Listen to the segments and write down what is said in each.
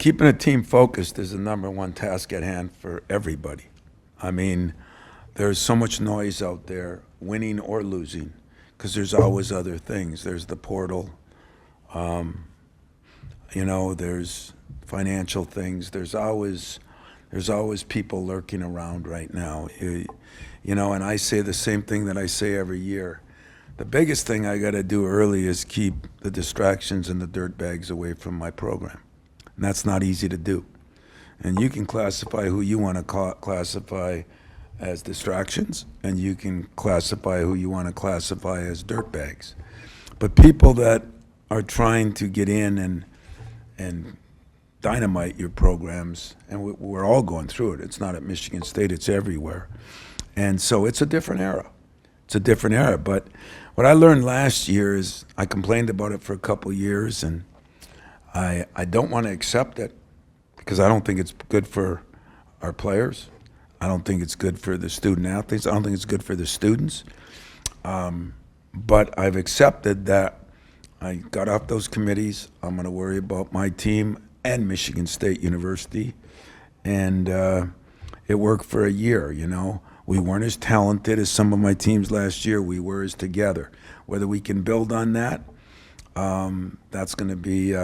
keeping a team focused is the number one task at hand for everybody. I mean, there's so much noise out there, winning or losing, because there's always other things. There's the portal, there's financial things. There's always people lurking around right now. And I say the same thing that I say every year. The biggest thing I got to do early is keep the distractions and the dirt bags away from my program. And that's not easy to do. And you can classify who you want to classify as distractions, and you can classify who you want to classify as dirt bags. But people that are trying to get in and dynamite your programs, and we're all going through it. It's not at Michigan State, it's everywhere. And so it's a different era. It's a different era. But what I learned last year is I complained about it for a couple of years, and I don't want to accept it because I don't think it's good for our players. I don't think it's good for the student athletes. I don't think it's good for the students. But I've accepted that I got off those committees. I'm going to worry about my team and Michigan State University. And it worked for a year, We weren't as talented as some of my teams last year. We were as together. Whether we can build on that, that's going to be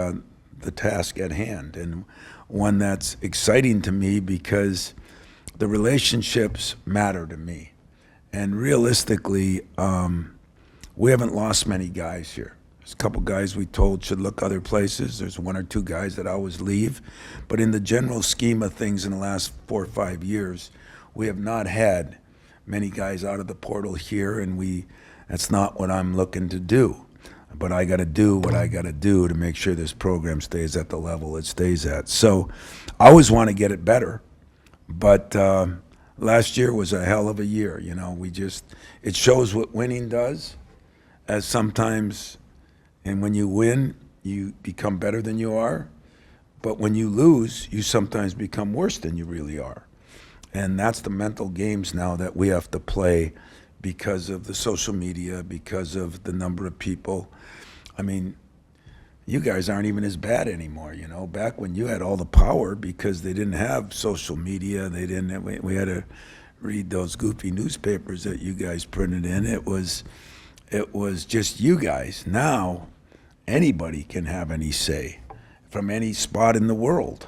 the task at hand, and one that's exciting to me because the relationships matter to me. And realistically, we haven't lost many guys here. There's a couple guys we told should look other places. There's one or two guys that always leave. But in the general scheme of things in the last 4 or 5 years, we have not had many guys out of the portal here, and that's not what I'm looking to do. But I got to do what I got to do to make sure this program stays at the level it stays at. So I always want to get it better, but last year was a hell of a year. It shows what winning does, as sometimes, and when you win, you become better than you are. But when you lose, you sometimes become worse than you really are. And that's the mental games now that we have to play because of the social media, because of the number of people. I mean, you guys aren't even as bad anymore, Back when you had all the power because they didn't have social media, we had to read those goofy newspapers that you guys printed in. It was just you guys. Now, anybody can have any say from any spot in the world.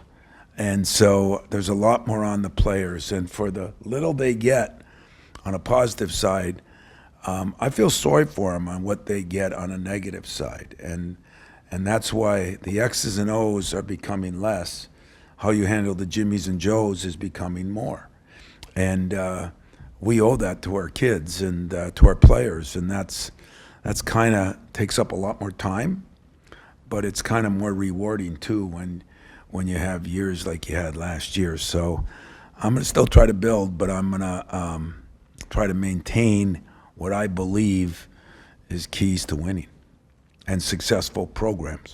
And so there's a lot more on the players. And for the little they get on a positive side, I feel sorry for them on what they get on a negative side. And that's why the X's and O's are becoming less. How you handle the Jimmies and Joes is becoming more. And we owe that to our kids and to our players. And that's kind of takes up a lot more time, but it's kind of more rewarding too when you have years like you had last year. So I'm going to still try to build, but I'm going to try to maintain what I believe is keys to winning and successful programs.